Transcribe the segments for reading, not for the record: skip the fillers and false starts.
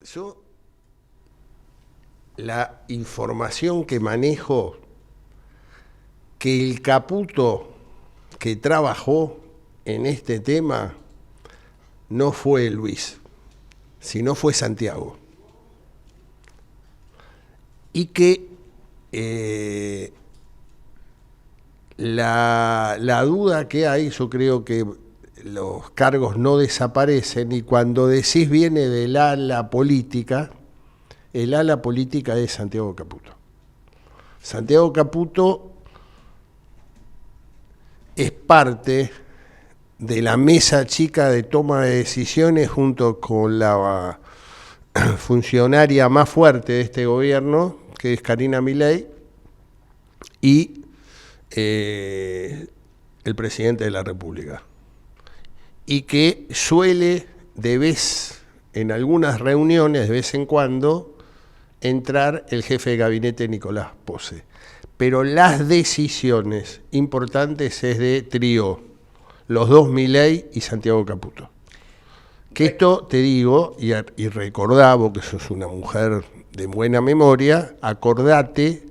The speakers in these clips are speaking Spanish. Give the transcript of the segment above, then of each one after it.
Yo, la información que manejo, que el Caputo que trabajó en este tema no fue Luis, sino fue Santiago. Y que la duda que hay, yo creo que los cargos no desaparecen, y cuando decís viene del ala política, el ala política es Santiago Caputo. Santiago Caputo es parte de la mesa chica de toma de decisiones junto con la funcionaria más fuerte de este gobierno, que es Karina Milei, y el presidente de la República. Y que suele, en algunas reuniones, de vez en cuando, entrar el jefe de gabinete Nicolás Posse. Pero las decisiones importantes es de trío, los dos Milei y Santiago Caputo. Que esto te digo, y recordá, vos que sos una mujer de buena memoria, acordate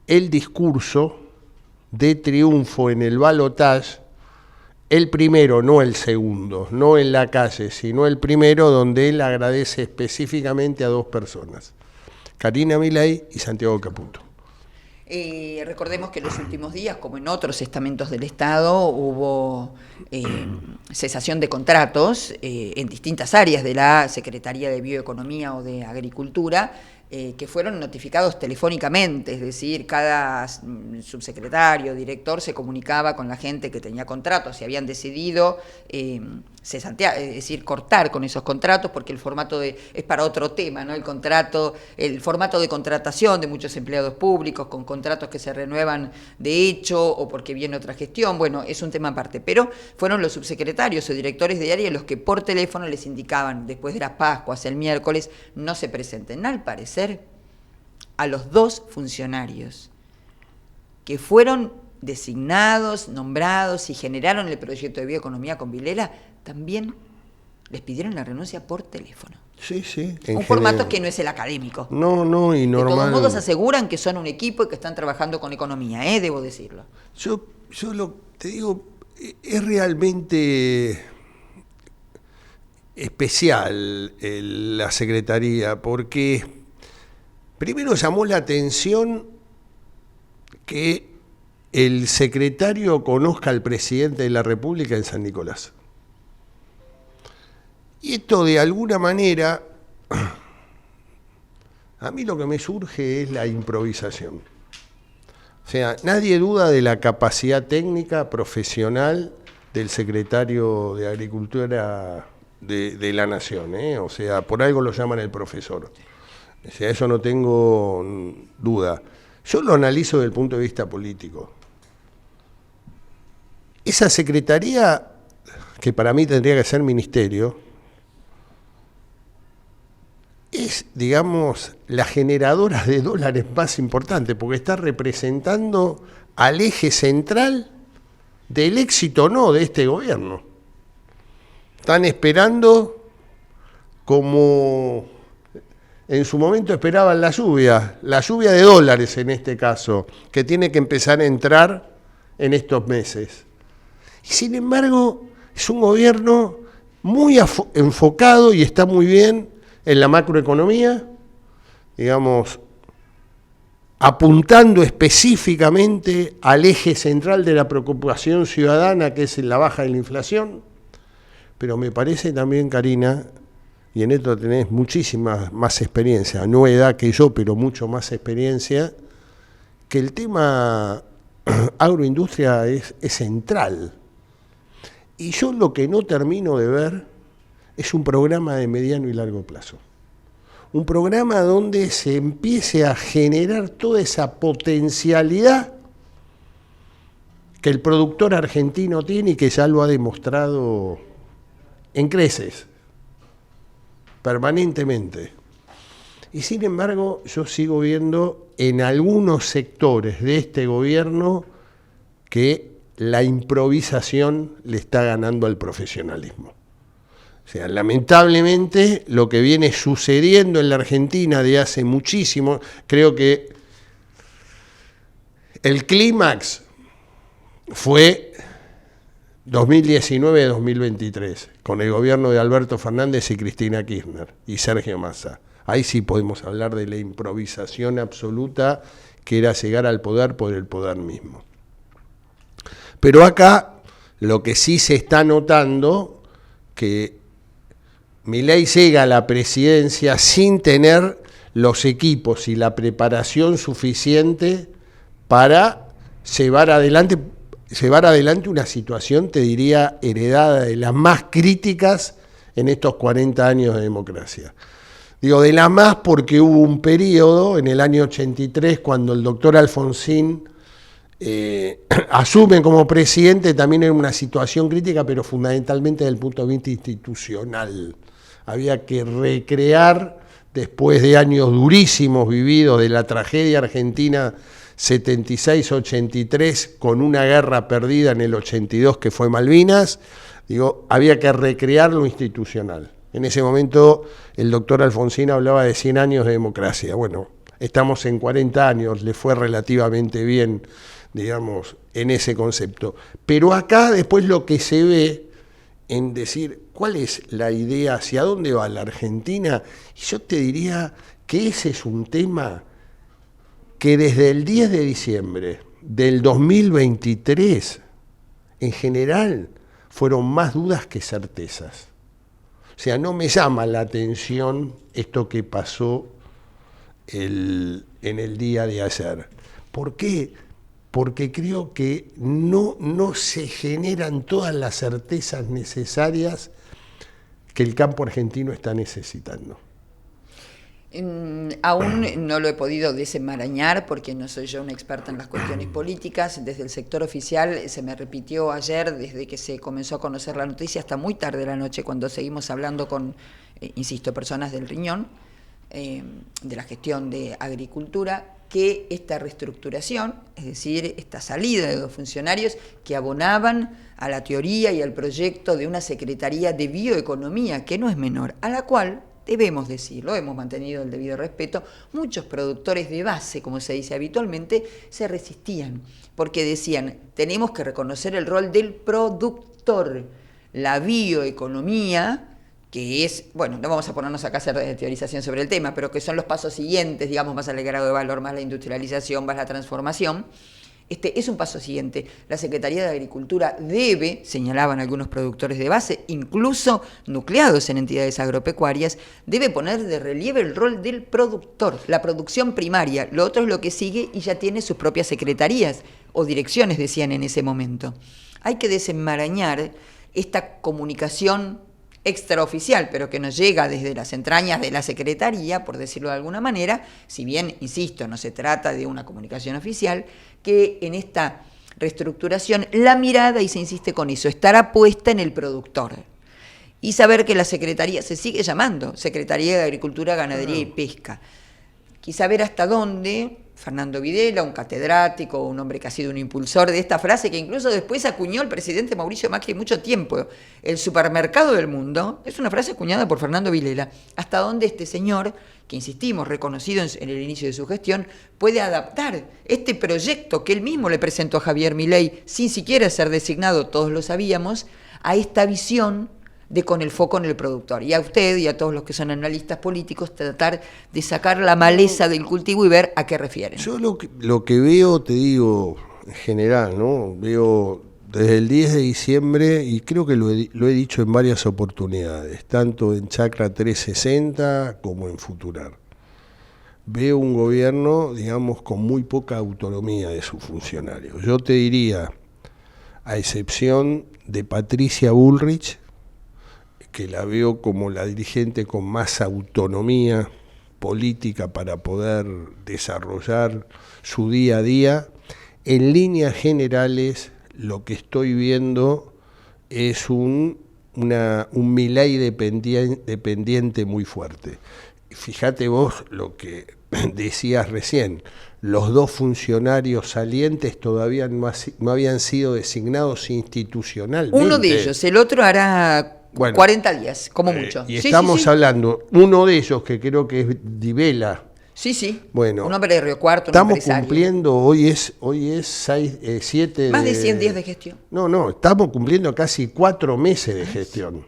el discurso de triunfo en el balotaje, el primero, no el segundo, no en la calle, sino el primero, donde él agradece específicamente a dos personas, Karina Milei y Santiago Caputo. Recordemos que en los últimos días, como en otros estamentos del Estado, hubo cesación de contratos en distintas áreas de la Secretaría de Bioeconomía o de Agricultura, que fueron notificados telefónicamente, es decir, cada subsecretario, director se comunicaba con la gente que tenía contratos y habían decidido cesantear, es decir, cortar con esos contratos, porque el formato es para otro tema, ¿no? El formato de contratación de muchos empleados públicos con contratos que se renuevan de hecho o porque viene otra gestión, bueno, es un tema aparte, pero fueron los subsecretarios o directores de área los que por teléfono les indicaban, después de las Pascuas, el miércoles, no se presenten. Al parecer, a los dos funcionarios que fueron designados, nombrados y generaron el proyecto de bioeconomía con Vilela, también les pidieron la renuncia por teléfono. Sí, sí. Un formato que no es el académico. No, y normal. De todos modos aseguran que son un equipo y que están trabajando con economía, debo decirlo. Yo te digo, es realmente especial la Secretaría, porque primero llamó la atención que el secretario conozca al presidente de la República en San Nicolás. Y esto de alguna manera, a mí lo que me surge es la improvisación. O sea, nadie duda de la capacidad técnica, profesional del secretario de Agricultura de la Nación, O sea, por algo lo llaman el profesor. O sea, eso no tengo duda. Yo lo analizo desde el punto de vista político. Esa secretaría, que para mí tendría que ser ministerio, es, digamos, la generadora de dólares más importante, porque está representando al eje central del éxito o no de este gobierno. Están esperando, como en su momento esperaban la lluvia de dólares en este caso, que tiene que empezar a entrar en estos meses. Y sin embargo, es un gobierno muy enfocado y está muy bien en la macroeconomía, digamos, apuntando específicamente al eje central de la preocupación ciudadana, que es la baja de la inflación. Pero me parece también, Karina, y en esto tenés muchísima más experiencia, no edad que yo, pero mucho más experiencia, que el tema agroindustria es central. Y yo lo que no termino de ver es un programa de mediano y largo plazo. Un programa donde se empiece a generar toda esa potencialidad que el productor argentino tiene y que ya lo ha demostrado en creces, permanentemente. Y sin embargo, yo sigo viendo en algunos sectores de este gobierno que la improvisación le está ganando al profesionalismo. O sea, lamentablemente lo que viene sucediendo en la Argentina de hace muchísimo, creo que el clímax fue 2019-2023, con el gobierno de Alberto Fernández y Cristina Kirchner y Sergio Massa. Ahí sí podemos hablar de la improvisación absoluta que era llegar al poder por el poder mismo. Pero acá lo que sí se está notando, que Milei llega a la presidencia sin tener los equipos y la preparación suficiente para llevar adelante una situación, te diría, heredada de las más críticas en estos 40 años de democracia. Digo, de las más porque hubo un periodo, en el año 83, cuando el doctor Alfonsín asume como presidente, también era una situación crítica, pero fundamentalmente desde el punto de vista institucional. Había que recrear, después de años durísimos vividos de la tragedia argentina 76-83, con una guerra perdida en el 82 que fue Malvinas, digo, había que recrear lo institucional. En ese momento el doctor Alfonsín hablaba de 100 años de democracia. Bueno, estamos en 40 años, le fue relativamente bien, digamos, en ese concepto. Pero acá después lo que se ve en decir, ¿cuál es la idea? ¿Hacia dónde va la Argentina? Y yo te diría que ese es un tema que desde el 10 de diciembre del 2023, en general, fueron más dudas que certezas. O sea, no me llama la atención esto que pasó en el día de ayer. ¿Por qué? Porque creo que no se generan todas las certezas necesarias que el campo argentino está necesitando. Aún no lo he podido desenmarañar porque no soy yo una experta en las cuestiones políticas. Desde el sector oficial se me repitió ayer, desde que se comenzó a conocer la noticia hasta muy tarde de la noche, cuando seguimos hablando con, insisto, personas del riñón, de la gestión de agricultura, que esta reestructuración, es decir, esta salida de 2 funcionarios que abonaban a la teoría y al proyecto de una Secretaría de Bioeconomía, que no es menor, a la cual, debemos decirlo, hemos mantenido el debido respeto, muchos productores de base, como se dice habitualmente, se resistían, porque decían, tenemos que reconocer el rol del productor, la bioeconomía, que es, bueno, no vamos a ponernos acá a hacer teorización sobre el tema, pero que son los pasos siguientes, digamos, más al agregado de valor, más la industrialización, más la transformación. Es un paso siguiente. La Secretaría de Agricultura debe, señalaban algunos productores de base, incluso nucleados en entidades agropecuarias, debe poner de relieve el rol del productor, la producción primaria. Lo otro es lo que sigue y ya tiene sus propias secretarías o direcciones, decían en ese momento. Hay que desenmarañar esta comunicación extraoficial, pero que nos llega desde las entrañas de la Secretaría, por decirlo de alguna manera, si bien, insisto, no se trata de una comunicación oficial, que en esta reestructuración la mirada, y se insiste con eso, estará puesta en el productor. Y saber que la Secretaría se sigue llamando Secretaría de Agricultura, Ganadería y Pesca. Quizá ver hasta dónde Fernando Videla, un catedrático, un hombre que ha sido un impulsor de esta frase, que incluso después acuñó el presidente Mauricio Macri mucho tiempo, el supermercado del mundo, es una frase acuñada por Fernando Videla, hasta dónde este señor, que insistimos, reconocido en el inicio de su gestión, puede adaptar este proyecto que él mismo le presentó a Javier Milei, sin siquiera ser designado, todos lo sabíamos, a esta visión de con el foco en el productor. Y a usted y a todos los que son analistas políticos, tratar de sacar la maleza del cultivo y ver a qué refieren. Yo lo que veo, te digo, en general, ¿no? Veo desde el 10 de diciembre, y creo que lo he dicho en varias oportunidades, tanto en Chacra 360 como en Futurar. Veo un gobierno, digamos, con muy poca autonomía de sus funcionarios. Yo te diría, a excepción de Patricia Bullrich, que la veo como la dirigente con más autonomía política para poder desarrollar su día a día, en líneas generales lo que estoy viendo es un Milei dependiente muy fuerte. Fíjate vos lo que decías recién, los 2 funcionarios salientes todavía no habían sido designados institucionalmente. Uno de ellos, el otro hará Bueno, 40 días, como mucho. Y Sí, estamos sí, sí. hablando, uno de ellos que creo que es Di Vela. Sí. Bueno, Un hombre de Río Cuarto, un estamos empresario. cumpliendo, hoy es 7 Más de 100 días de gestión. No, estamos cumpliendo casi 4 meses de gestión.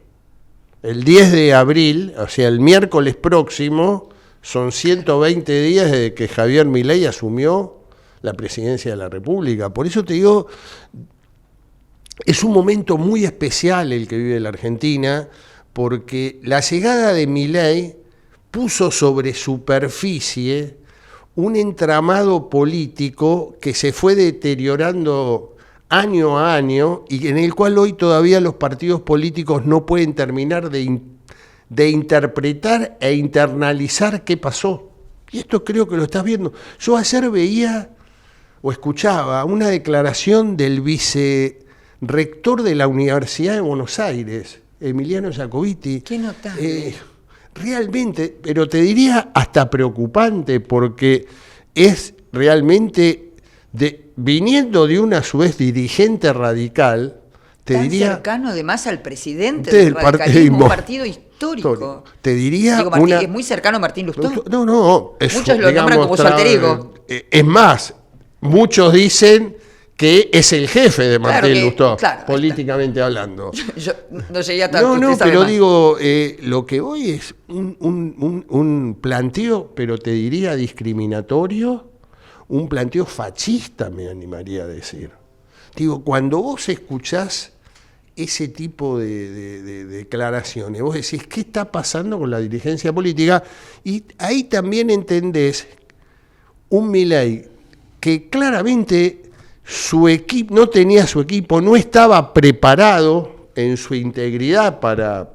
El 10 de abril, o sea, el miércoles próximo, son 120 días desde que Javier Milei asumió la presidencia de la República. Por eso te digo, es un momento muy especial el que vive la Argentina, porque la llegada de Milei puso sobre superficie un entramado político que se fue deteriorando año a año y en el cual hoy todavía los partidos políticos no pueden terminar de interpretar e internalizar qué pasó. Y esto creo que lo estás viendo. Yo ayer veía o escuchaba una declaración del vicerrector de la Universidad de Buenos Aires, Emiliano Jacobiti. Qué notable. Realmente, pero te diría hasta preocupante, porque es realmente, viniendo de una a su vez dirigente radical, te Tan diría... cercano además al presidente del del radicalismo, un partido partido histórico. Te diría Digo, Martín, es muy cercano a Martín Lustó. No, es, Muchos lo nombran como su alter ego. Es más, muchos dicen que es el jefe de Martín Lustó, claro, políticamente hablando. Yo no llegué a tanto. No, usted sabe pero más. digo, lo que voy es un planteo, pero te diría discriminatorio, un planteo fascista, me animaría a decir. Digo, cuando vos escuchás ese tipo de declaraciones, vos decís, ¿qué está pasando con la dirigencia política? Y ahí también entendés un Milei que claramente su equipo, no tenía su equipo, no estaba preparado en su integridad para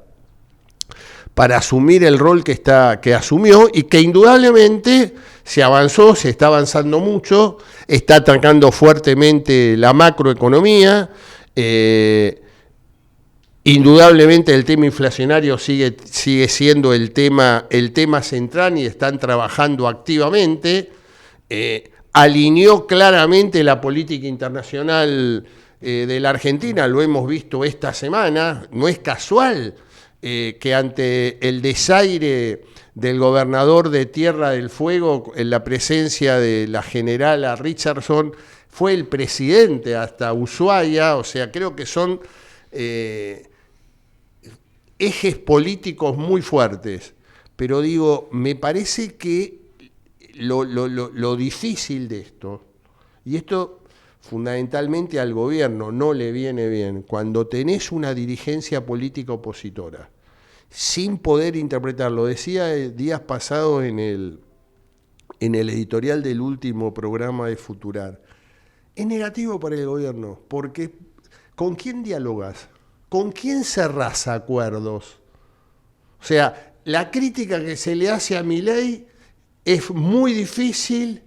asumir el rol que asumió y que indudablemente se avanzó, se está avanzando mucho, está atacando fuertemente la macroeconomía, indudablemente el tema inflacionario sigue siendo el tema central y están trabajando activamente. Alineó claramente la política internacional de la Argentina, lo hemos visto esta semana, no es casual que ante el desaire del gobernador de Tierra del Fuego, en la presencia de la generala Richardson, fue el presidente hasta Ushuaia, o sea, creo que son ejes políticos muy fuertes, pero digo, me parece que lo difícil de esto, y esto fundamentalmente al gobierno no le viene bien, cuando tenés una dirigencia política opositora, sin poder interpretarlo, decía días pasados en el editorial del último programa de Futurar, es negativo para el gobierno, porque ¿con quién dialogas? ¿Con quién cerrás acuerdos? O sea, la crítica que se le hace a Milei es muy difícil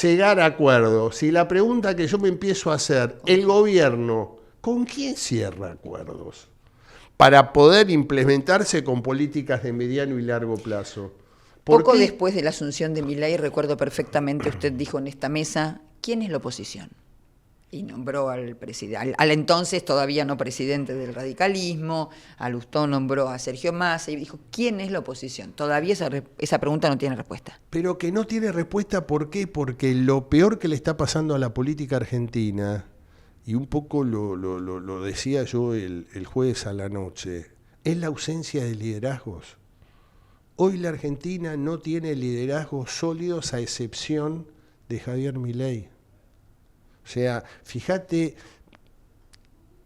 llegar a acuerdos. Y la pregunta que yo me empiezo a hacer, el gobierno, ¿con quién cierra acuerdos? Para poder implementarse con políticas de mediano y largo plazo. Poco después de la asunción de Milei, recuerdo perfectamente, usted dijo en esta mesa, ¿quién es la oposición? Y nombró al presidente, al entonces todavía no presidente del radicalismo, a Lustó nombró a Sergio Massa y dijo, ¿quién es la oposición? Todavía esa pregunta no tiene respuesta. Pero que no tiene respuesta, ¿por qué? Porque lo peor que le está pasando a la política argentina, y un poco lo decía yo el jueves a la noche, es la ausencia de liderazgos. Hoy la Argentina no tiene liderazgos sólidos a excepción de Javier Milei. O sea, fíjate,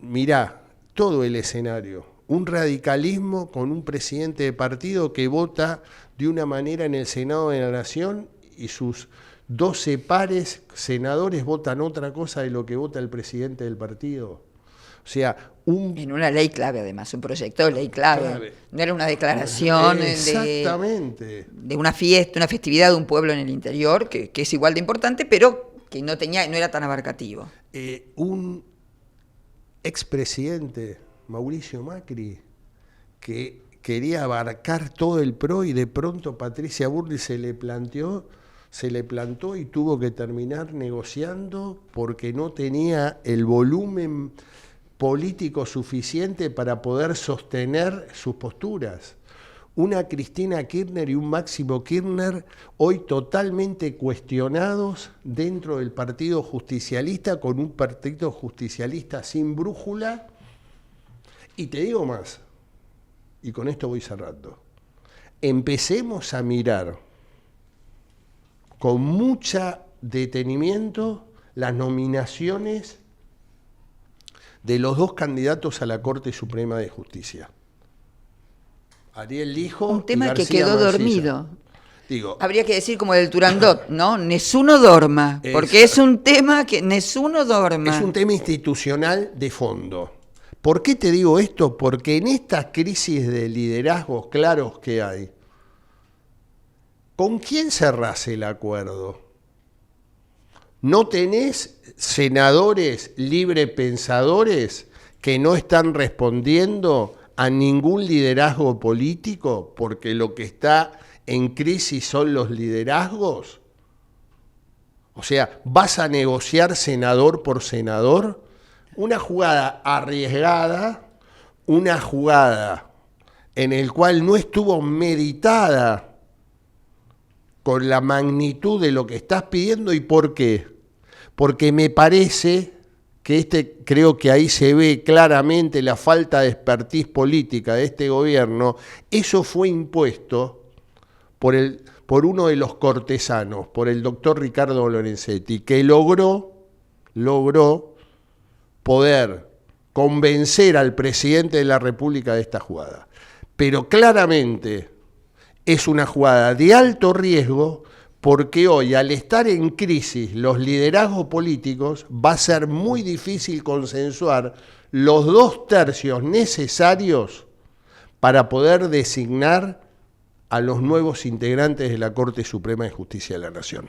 mirá todo el escenario. Un radicalismo con un presidente de partido que vota de una manera en el Senado de la Nación y sus 12 pares senadores votan otra cosa de lo que vota el presidente del partido. O sea, en una ley clave, además, un proyecto de ley clave. No era una declaración de una fiesta, una festividad de un pueblo en el interior, que es igual de importante, pero que no era tan abarcativo. Un expresidente, Mauricio Macri, que quería abarcar todo el PRO y de pronto Patricia Bullrich se le plantó y tuvo que terminar negociando porque no tenía el volumen político suficiente para poder sostener sus posturas. Una Cristina Kirchner y un Máximo Kirchner hoy totalmente cuestionados dentro del Partido Justicialista, con un Partido Justicialista sin brújula. Y te digo más, y con esto voy cerrando. Empecemos a mirar con mucho detenimiento las nominaciones de los dos candidatos a la Corte Suprema de Justicia. Ariel Lijo un tema y que García quedó Mancilla. dormido. Digo, Habría que decir como del Turandot, ¿no? Nessuno dorma, porque es un tema que Nessuno dorma. es un tema institucional de fondo. ¿Por qué te digo esto? Porque en esta crisis de liderazgos claros que hay, ¿con quién cerrás el acuerdo? ¿No tenés senadores librepensadores que no están respondiendo a ningún liderazgo político, porque lo que está en crisis son los liderazgos? O sea, ¿vas a negociar senador por senador? Una jugada arriesgada, una jugada en la cual no estuvo meditada con la magnitud de lo que estás pidiendo. ¿Y por qué? Porque me parece que creo que ahí se ve claramente la falta de expertise política de este gobierno. Eso fue impuesto por uno de los cortesanos, por el doctor Ricardo Lorenzetti, que logró poder convencer al presidente de la República de esta jugada. Pero claramente es una jugada de alto riesgo, porque hoy, al estar en crisis los liderazgos políticos, va a ser muy difícil consensuar los 2/3 necesarios para poder designar a los nuevos integrantes de la Corte Suprema de Justicia de la Nación.